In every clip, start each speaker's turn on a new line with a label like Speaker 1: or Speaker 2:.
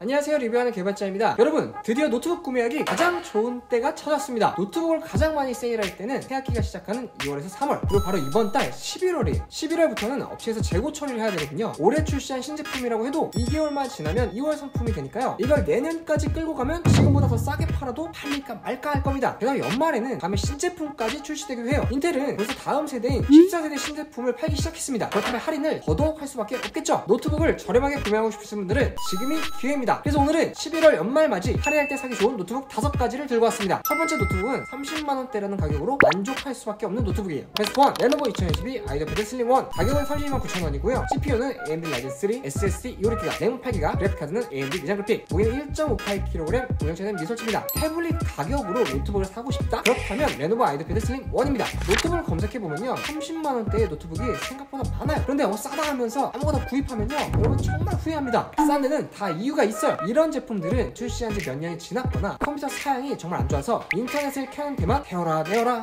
Speaker 1: 안녕하세요, 리뷰하는 개발자입니다. 여러분, 드디어 노트북 구매하기 가장 좋은 때가 찾았습니다. 노트북을 가장 많이 세일할 때는 새학기가 시작하는 2월에서 3월, 그리고 바로 이번 달 11월이에요 11월부터는 업체에서 재고 처리를 해야 되거든요. 올해 출시한 신제품이라고 해도 2개월만 지나면 2월 상품이 되니까요, 이걸 내년까지 끌고 가면 지금보다 더 싸게 팔아도 팔릴까 말까 할 겁니다. 게다가 연말에는 다음에 신제품까지 출시되기도 해요. 인텔은 벌써 다음 세대인 14세대 신제품을 팔기 시작했습니다. 그렇다면 할인을 더더욱 할 수밖에 없겠죠. 노트북을 저렴하게 구매하고 싶으신 분들은 지금이 기회입니다. 그래서 오늘은 11월 연말맞이 할인할 때 사기 좋은 노트북 5가지를 들고 왔습니다. 첫 번째 노트북은 30만원대라는 가격으로 만족할 수밖에 없는 노트북이에요. 베스트 1, 레노버 2022 아이디어패드 슬림 1. 가격은 329,000원이고요 CPU 는 AMD 라이젠 3 SSD 256GB, 램 8GB, 그래픽카드는 AMD 리전 그래픽, 무게는 1.58kg, 운영체는 미솔칩니다. 태블릿 가격으로 노트북을 사고 싶다? 그렇다면 레노버 아이디어패드 슬림 1입니다. 노트북을 검색해보면요, 30만원대의 노트북이 생각보다 많아요. 그런데 싸다 하면서 아무거나 구입하면요, 여러분 정말 후회합니다. 싼 데는 다 이유가 있어요. 이런 제품들은 출시한 지 몇 년이 지났거나 컴퓨터 사양이 정말 안 좋아서 인터넷을 켜는 데만 데어라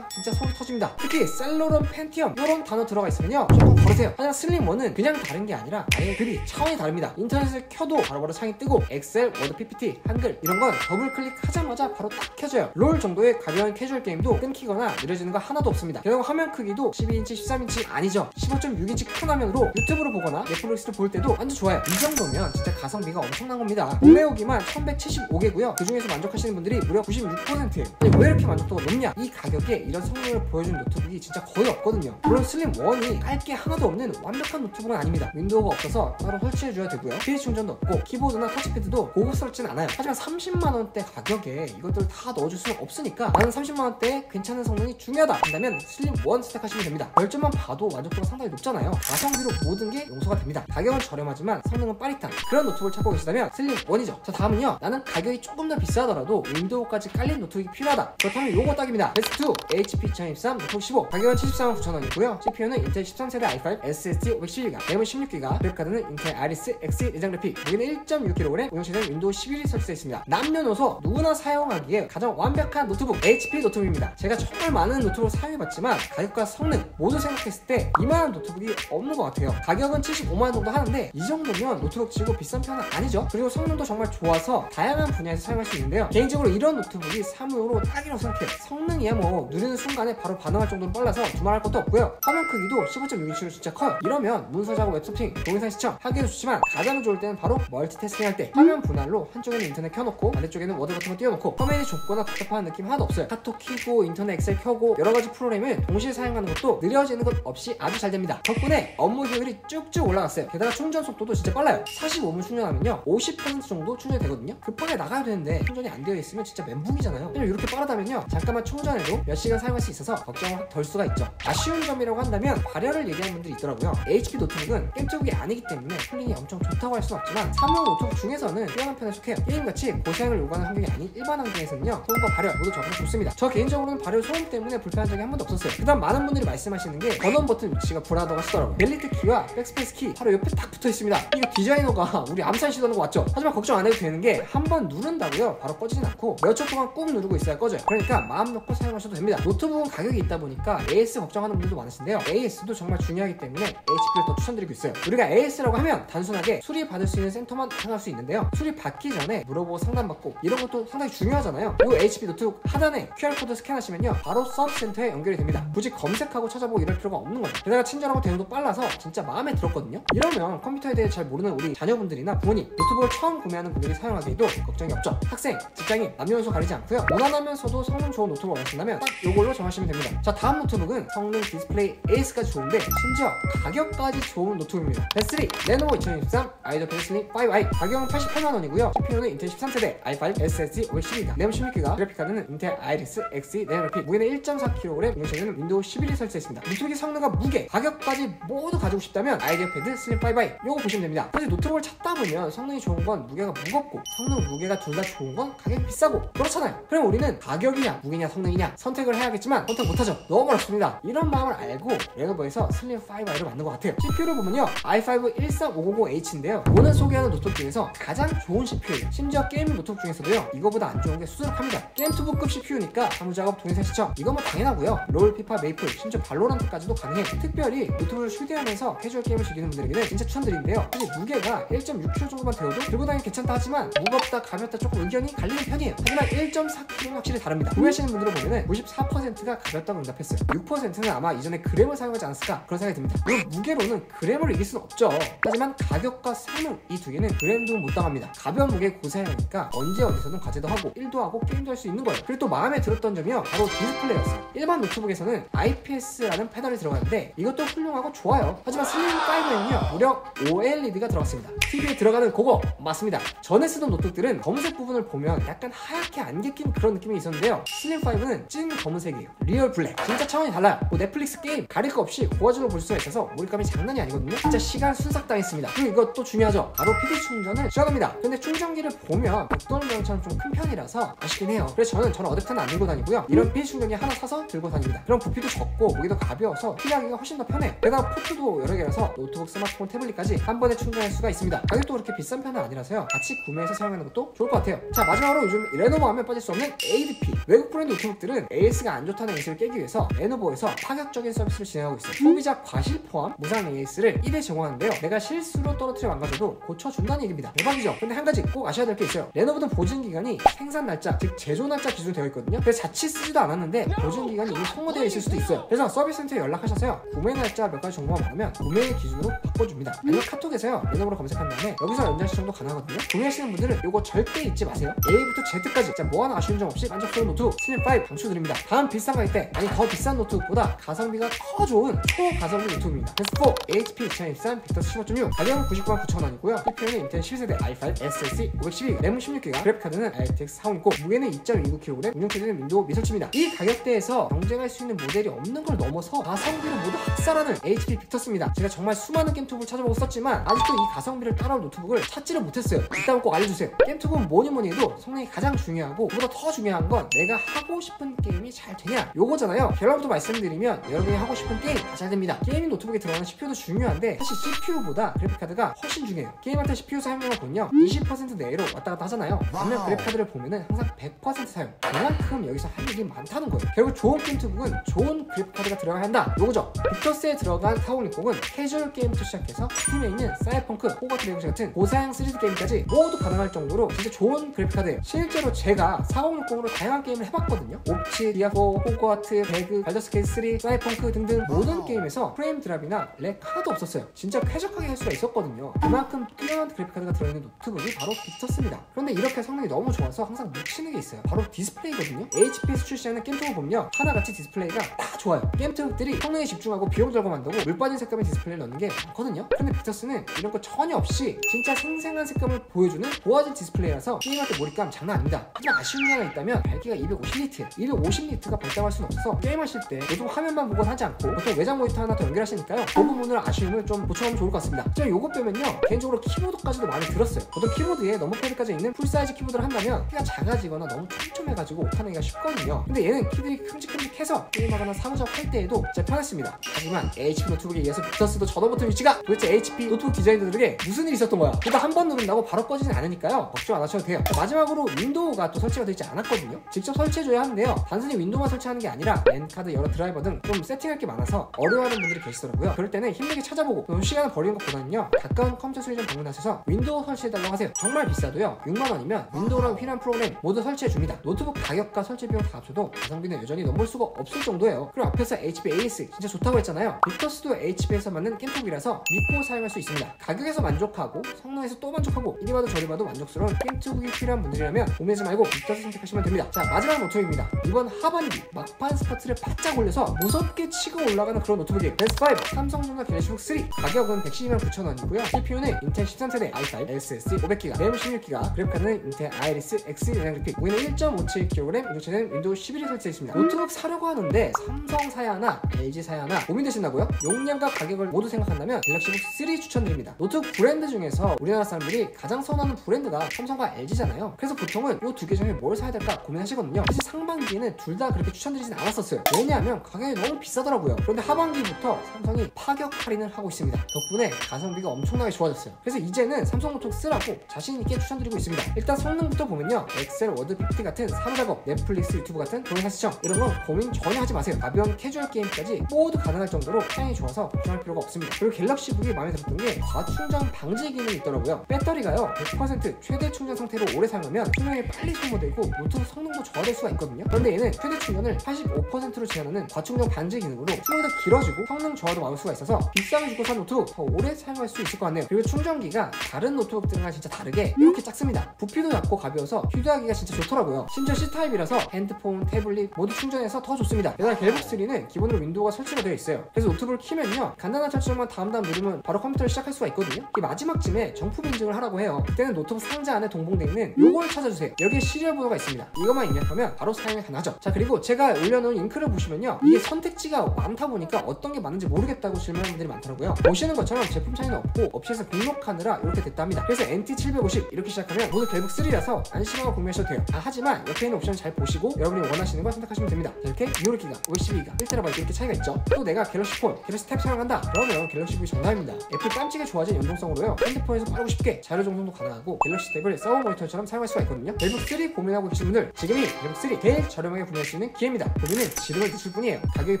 Speaker 1: 진짜 속이 터집니다. 특히 셀러론, 펜티엄 이런 단어 들어가 있으면요, 조금 버리세요. 하지만 슬림1은 그냥 다른 게 아니라 아예 급이 차원이 다릅니다. 인터넷을 켜도 바로바로 창이 뜨고 엑셀, 워드, PPT, 한글 이런 건 더블 클릭하자마자 바로 딱 켜져요. 롤 정도의 가벼운 캐주얼 게임도 끊기거나 느려지는 거 하나도 없습니다. 게다가 화면 크기도 12인치, 13인치 아니죠, 15.6인치 큰 화면으로 유튜브를 보거나 넷플릭스를 볼 때도 완전 좋아요. 이 정도면 진짜 가성비가 엄청난 겁니다. 구매 후기만 1175개고요 그 중에서 만족하시는 분들이 무려 96%예요 왜 이렇게 만족도가 높냐? 이 가격에 이런 성능을 보여주는 노트북이 진짜 거의 없거든요. 물론 슬림1이 깔 게 하나도 없는 완벽한 노트북은 아닙니다. 윈도우가 없어서 따로 설치해줘야 되고요, PC 충전도 없고 키보드나 터치패드도 고급스럽진 않아요. 하지만 30만원대 가격에 이것들을 다 넣어줄 수는 없으니까 나는 30만원대에 괜찮은 성능이 중요하다 한다면 슬림1 선택하시면 됩니다. 별점만 봐도 만족도가 상당히 높잖아요. 가성비로 모든 게 용서가 됩니다. 가격은 저렴하지만 성능은 빠릿한 그런 노트북을 찾고 계시다면 슬림1이죠. 자, 다음은요, 나는 가격이 조금 더 비싸더라도 윈도우까지 깔린 노트북이 필요하다. 그렇다면 요거 딱입니다. 베스트 2 HP 2023 노트북 15. 가격은 749,000원이고요 CPU는 인텔 13세대 i5 SSD 512GB, 램은 16GB, 그래픽카드는 인텔 아이리스 X 리전 그래픽, 무게는 1.6kg, 운영체제는 윈도우 11이 설치되어 있습니다. 남녀노소 누구나 사용하기에 가장 완벽한 노트북 HP 노트북입니다. 제가 정말 많은 노트북을 사용해봤지만 가격과 성능 모두 생각했을 때 이만한 노트북이 없는 것 같아요. 가격은 75만원 정도 하는데 이 정도면 노트북 치고 비싼 편은 아니죠. 그리고 성능도 정말 좋아서 다양한 분야에서 사용할 수 있는데요, 개인적으로 이런 노트북이 사무용으로 딱이라고 생각해요. 성능이야 뭐 누르는 순간에 바로 반응할 정도로 빨라서 두말할 것도 없고요, 화면 크기도 15.6인치로 진짜 커요. 이러면 문서 작업, 웹서핑, 동영상 시청 하기도 좋지만 가장 좋을 때는 바로 멀티태스킹 할 때 화면 분할로 한쪽에는 인터넷 켜놓고 반대쪽에는 워드 같은 거 띄워놓고 화면이 좁거나 답답한 느낌 하나도 없어요. 카톡 키고 인터넷 엑셀 켜고 여러가지 프로그램을 동시에 사용하는 것도 느려지는 것 없이 아주 잘 됩니다. 덕분에 업무 효율이 쭉쭉 올라갔어요. 게다가 충전 속도도 진짜 빨라요. 45분 충전하면요 50% 정도 충전이 되거든요. 급하게 나가야 되는데 충전이 안 되어 있으면 진짜 멘붕이잖아요. 이렇게 빠르다면요 잠깐만 충전해도 몇 시간 사용할 수 있어서 걱정을 덜 수가 있죠. 아쉬운 점이라고 한다면 발열을 얘기하는 분들이 있더라고요. HP 노트북은 게임쪽이 아니기 때문에 쿨링이 엄청 좋다고 할 수는 없지만 사무용 노트북 중에서는 뛰어난 편에 속해요. 게임같이 고사양을 요구하는 환경이 아닌 일반 환경에서는요 소음과 발열 모두 적응이 좋습니다. 저 개인적으로는 발열 소음 때문에 불편한 적이 한 번도 없었어요. 그 다음 많은 분들이 말씀하시는 게 전원 버튼 위치가 불안하다고 하시더라고요. 델리트 키와 백스페이스 키 바로 옆에 딱 붙어 있습니다. 이거 디자이너가 우리 암살 시도하는 거 맞죠? 하지만 걱정 안 해도 되는 게 한 번 누른다고요 바로 꺼지진 않고 몇 초 동안 꾹 누르고 있어야 꺼져요. 그러니까 마음 놓고 사용하셔도 됩니다. 노트북은 가격이 있다 보니까 AS 걱정하는 분들도 많으신데요, AS도 정말 중요하기 때문에 HP를 더 추천드리고 있어요. 우리가 AS라고 하면 단순하게 수리 받을 수 있는 센터만 사용할 수 있는데요, 수리 받기 전에 물어보고 상담받고 이런 것도 상당히 중요하잖아요. 이 HP 노트북 하단에 QR코드 스캔하시면요 바로 서비스 센터에 연결이 됩니다. 굳이 검색하고 찾아보고 이럴 필요가 없는 거예요. 게다가 친절하고 대응도 빨라서 진짜 마음에 들었거든요. 이러면 컴퓨터에 대해 잘 모르는 우리 자녀분들이나 부모님, 노트북을 처음 구매하는 분들이 사용하기에도 걱정이 없죠. 학생, 직장인, 남녀노소 가리지 않고요, 무난하면서도 성능 좋은 노트북을 원하신다면 딱 이걸로 정하시면 됩니다. 자, 다음 노트북은 성능, 디스플레이, AS까지 좋은데 심지어 가격까지 좋은 노트북입니다. 베스트 3 레노버 2023 아이디어패드 슬림 5i. 가격은 88만원이고요 CPU는 인텔 13세대 i5 SSD 512GB, 램 16GB, 그래픽카드는 인텔 아이리스 X 리전 그래픽, 무게는 1.4kg, 운영체제는 윈도우 11이 설치되어 있습니다. 노트북의 성능과 무게, 가격까지 모두 가지고 싶다면 아이디어패드 슬림 5i 요거 보시면 됩니다. 사실 노트북을 찾다 보면 성능이 좋은 건 무게가 무겁고 성능, 무게가 둘 다 좋은 건 가격이 비싸고 그렇잖아요. 그럼 우리는 가격이냐 무게냐 성능이냐 선택을 해야겠지만 선택 못하죠. 너무 어렵습니다. 이런 마음을 알고 레노버에서 슬림 5i를 만든 것 같아요. CPU를 보면요 i5 14500H인데요 오늘 소개하는 노트북 중에서 가장 좋은 CPU예요. 심지어 게이밍 노트북 중에서도요 이거보다 안 좋은 게 수두룩합니다. 게임 투브급 CPU니까 사무작업, 동영상 시청 이건 뭐 당연하고요, 롤, 피파, 메이플, 심지어 발로란트까지도 가능해. 특별히 노트북을 휴대하면서 캐주얼 게임을 즐기는 분들에게는 진짜 추천드리는데요, 사실 무게가 1.6kg 정도만 되어도 들고 성능은 괜찮다 하지만 무겁다 가볍다 조금 의견이 갈리는 편이에요. 하지만 1.4kg는 확실히 다릅니다. 구매하시는 분들을 보면은 94%가 가볍다고 응답했어요. 6%는 아마 이전에 그램을 사용하지 않았을까 그런 생각이 듭니다. 물론 무게로는 그램을 이길 수는 없죠. 하지만 가격과 성능 이 두 개는 그램도 못 당합니다. 가벼운 무게 고사양이니까 언제 어디서든 과제도 하고 일도 하고 게임도 할 수 있는 거예요. 그리고 또 마음에 들었던 점이요, 바로 디스플레이였어요. 일반 노트북에서는 IPS라는 패널이 들어가는데 이것도 훌륭하고 좋아요. 하지만 슬림5에는요 무려 OLED가 들어갔습니다. TV에 들어가는 그거 맞습니다. 전에 쓰던 노트북들은 검은색 부분을 보면 약간 하얗게 안개 낀 그런 느낌이 있었는데요, 슬림5는 찐 검은색이에요. 리얼 블랙. 진짜 차원이 달라요. 뭐 넷플릭스 게임 가릴 거 없이 고화질로 볼 수가 있어서 몰입감이 장난이 아니거든요. 진짜 시간 순삭당했습니다. 그리고 이것도 중요하죠. 바로 PD 충전을 시작합니다. 근데 충전기를 보면 백도어명처럼 좀 큰 편이라서 아쉽긴 해요. 그래서 저는 어댑터는 안 들고 다니고요, 이런 PD 충전기 하나 사서 들고 다닙니다. 그럼 부피도 적고 무게도 가벼워서 필요하기가 훨씬 더 편해. 게다가 포트도 여러 개라서 노트북, 스마트폰, 태블릿까지 한 번에 충전할 수가 있습니다. 가격도 그렇게 비싼 편은 아니라서요, 같이 구매해서 사용하는 것도 좋을 것 같아요. 자, 마지막으로 요즘 레노버 하면 빠질 수 없는 ADP. 외국 브랜드 노트북들은 AS가 안 좋다는 AS를 깨기 위해서 레노버에서 파격적인 서비스를 진행하고 있어요. 소비자 과실 포함 무상 AS를 1회 제공하는데요, 내가 실수로 떨어뜨려 망가져도 고쳐준다는 얘기입니다. 대박이죠? 근데 한 가지 꼭 아셔야 될 게 있어요. 레노버는 보증기간이 생산 날짜, 즉 제조 날짜 기준으로 되어 있거든요. 그래서 자칫 쓰지도 않았는데 보증기간이 이미 소모되어 있을 수도 있어요. 그래서 서비스센터에 연락하셔서요, 구매 날짜 몇 가지 정보만 받으면 구매 기준으로 바꿔줍니다. 아니면 카톡에서요 레노버로 검색한 다음에 여기서 연장 시청도 가능하거든요. 구매하시는 분들은 이거 절대 잊지 마세요. A부터 Z까지 진짜 뭐 하나 아쉬운 점 없이 만족스러운 노트북 슬림5 방출드립니다. 다음 비싼 가격대, 아니 더 비싼 노트북보다 가성비가 더 좋은 초가성비 노트북입니다. 베스트4 HP 2023 빅터스 15.6, 가격은 999,000원이고요 CPU는 인텔 11세대 i5 SSD 512, 램은 16GB, 그래픽카드는 RTX 4060, 무게는 2.29kg, 운영체제는 윈도우 미설치입니다. 이 가격대에서 경쟁할 수 있는 모델이 없는 걸 넘어서 가성비를 모두 학살하는 HP 빅터스입니다. 제가 정말 수많은 게임투브를 찾아보고 썼지만 아직도 이 가성비를 따라올 노트북을 찾지를 못했어요. 이따가 꼭 알려주세요. 게임투브는 뭐니 해도 성능이 가장 중요하고 그보다 더 중요한 건 내가 하고 싶은 게임이 잘 되냐 요거잖아요. 결론부터 말씀드리면 여러분이 하고 싶은 게임 다 잘 됩니다. 게이밍 노트북에 들어가는 CPU도 중요한데 사실 CPU보다 그래픽카드가 훨씬 중요해요. 게임할 때 CPU 사용량을 보면요 20% 내로 왔다 갔다 하잖아요. 반면 그래픽카드를 보면은 항상 100% 사용. 그만큼 여기서 할 일이 많다는 거예요. 결국 좋은 게임투북은 좋은 그래픽카드가 들어가야 한다 요거죠. 빅터스에 들어간 4060은 캐주얼 게임부터 시작해서 스팀에 있는 사이버펑크, 호거트 레고시 같은 고사양 3D 게임까지 모두 가능할 정도로 진짜 좋은 그래픽카드예요. 실제로 제가 4060으로 다양한 게임을 해봤거든요. 옵치, 디아포, 호거트, 배그, 발더스 케이스 3, 사이버펑크 등등 모든 게임에서 프레임 드랍이나 렉 하나도 없었어요. 진짜 쾌적하게 할 수가 있었거든요. 그만큼 뛰어난 그래픽카드가 들어있는 노트북이 바로 빅터스입니다. 그런데 이렇게 성능이 너무 좋아서 항상 묻히는 게 있어요. 바로 디스플레이거든요. HP에서 출시하는 게임투브 보면요 하나같이 디스플레이가 다 좋아요. 게임투브들이 성능에 집중하고 비용 들고 만들고 물 빠진 색감의 디스플레이를 넣는 게 많거든요. 근데 빅터스는 이런 거 전혀 없이 진짜 생생한 색감을 보여주는 고화질 디스플레이라서 게임할 때 몰입감 장난 아닙니다. 하지만 아쉬운 게 하나 있다면 밝기가 250니트 250니트가 발달할 수는 없어서 게임하실 때 노트북 화면만 보고 하지 않고 보통 외장 모니터 하나 더 연결하시니까요, 그 부분을 아쉬움을 좀 보충하면 좋을 것 같습니다. 제가 요거 빼면요 개인적으로 키보드까지도 많이 들었어요. 보통 키보드에 넘버패드까지 있는 풀사이즈 키보드를 한다면 키가 작아지거나 너무 촘촘해가지고 못하기가 쉽거든요. 근데 얘는 키들이 큼직큼직해서 게임하거나 사무작 할 때에도 진짜 편했습니다. 하지만 HP 노트북에 의해서 빅터스도 전원버튼 위치가 도대체 HP 노트북 디자이너들에게 무슨 일이 있었던 거야? 그러다 한 번 누른다고 바로 꺼지진 않으니까요, 걱정 안 하셔도 돼요. 마지막으로 윈도우가 또 설치가 되지 않았거든요. 직접 설치해줘야 하는데요, 단순히 윈도우만 설치하는 게 아니라 랜카드, 여러 드라이버 등 좀 세팅할 게 많아서 어려워하는 분들이 계시더라고요. 그럴 때는 힘들게 찾아보고 또 시간을 버리는 것보다는요 가까운 컴퓨터 수리점 방문하셔서 윈도우 설치해달라고 하세요. 정말 비싸도요 6만원이면 윈도우랑 필요한 프로그램 모두 설치해줍니다. 노트북 가격과 설치 비용 다 합쳐도 가성비는 여전히 넘볼 수가 없을 정도예요. 그리고 앞에서 HP AS 진짜 좋다고 했잖아요. 빅터스도 HP에서 만든 게임투북이라서 믿고 사용할 수 있습니다. 가격에서 만족하고 성능에서 또 만족하고 이리 봐도 저리 봐도 만족스러운 게임투북이 필요한 분들이라면 고민하지 말고 빅터스 선택하시면 됩니다. 자, 마지막 노트북입니다. 이번 하반기 막판 스퍼트를 바짝 올려서 무섭게 치고 올라가는 그런 노트북이에요. 베스트5 삼성전자 갤럭시북 3, 가격은 112,900원이고요 CPU는 인텔 13세대 i5 SSD 500GB, 램 16GB, 그래픽카드는 인텔 아이리스 X 연산 그래픽, 무게는 1.57kg, 운영체제는 윈도우 11이 설치되어 있습니다. 노트북 사려고 하는데 삼성 사야 하나, LG 사야 하나 고민되신다고요? 용량과 가격을 모두 생각한다면 갤럭시북 3 추천드립니다. 노트북 브랜드 중에서 우리나라 사람들이 가장 선호하는 브랜드가 삼성과 LG잖아요. 그래서 보통은 이 두 개 중에 뭘 사야 될까 고민하시거든요. 사실 상반기에는 둘 다 그렇게 추천드리진 않았었어요. 왜냐하면 가격이 너무 비싸더라고요. 그런데 하반기부터 삼성이 파격 할인을 하고 있습니다. 덕분에 가성비가 엄청나게 좋아졌어요. 그래서 이제는 삼성 노트북 쓰라고 자신있게 추천드리고 있습니다. 일단 성능부터 보면요, 엑셀, 워드, PPT 같은 사무작업, 넷플릭스, 유튜브 같은 동영상 시청 이런 건 고민 전혀 하지 마세요. 가벼운 캐주얼 게임까지 모두 가능할 정도로 사양이 좋아서 걱정할 필요가 없습니다. 그리고 갤럭시북이 마음에 들었던 게 과충전 방지 기능이 있더라고요. 배터리가요 100% 최대 충전 상태로 오래 사용하면 수명이 빨리 소모되고 노트북 성능도 저하될 수가 있거든요. 그런데 얘는 최대 충전을 85%로 제한하는 과충전 방지 기능으로 수명이 더 길어지고 성능 저하도 막을 수가 있어서 비싸게 주고 산 노트북 더 오래 사용할 수 있을 것 같네요. 그리고 충전기가 다른 노트북들과 진짜 다르게 이렇게 작습니다. 부피도 작고 가벼워서 휴대하기가 진짜 좋더라고요. 심지어 C타입이라서 핸드폰, 태블릿 모두 충전해서 더 좋습니다. 게다가 갤북3는 기본으로 윈도우가 설치가 되어 있어요. 그래서 노트북을 키면요 간단한 설정만 다음 누르면 바로 컴퓨터를 시작할 수가 있거든요. 이 마지막쯤에 정품 인증을 하라고 해요. 그때는 노트북 상자 안에 동봉되어 있는 요걸 찾아주세요. 여기에 시리얼 번호가 있습니다. 이것만 입력하면 바로 사용이 가능하죠. 자, 그리고 제가 올려놓은 링크를 보시면요 이게 선택지가 많다 보니까 어떤 게 맞는지 모르겠다고 질문하는 분들이 많더라고요. 보시는 것처럼 제품 차이는 없고 업체에서 등록하느라 이렇게 됐답니다. 그래서 NT750 이렇게 시작하면 모두 갤북3라서 안심하고 구매하셔도 돼요. 하지만 옆에 있는 옵션 잘 보시고 여러분이 원하시는 걸 선택하시면 됩니다. 이렇게 256기가, 512기가, 1TB 이렇게 차이가 있죠. 또 내가 갤럭시 폰, 갤럭시 탭 사용한다 그러면 갤럭시북이 정답입니다. 애플 깜찍이 좋아진 연동성으로요 핸드폰에서 빠르고 쉽게 자료 정돈도 가능하고 갤럭시 탭을 서버 모니터처럼 사용할 수가 있거든요. 갤북3 고민하고 계신 분들 지금이 갤북3 제일 저렴하게 구매할 수 있는 기회입니다. 고민은 지름을 늦출 뿐이에요. 가격이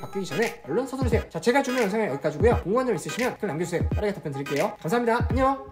Speaker 1: 바뀌기 전에 얼른 서두르세요. 자, 제가 준비한 영상은 여기까지고요. 궁금한 점 있으시면 댓글 남겨주세요. 빠르게 답변 드릴게요. 감사합니다. 안녕.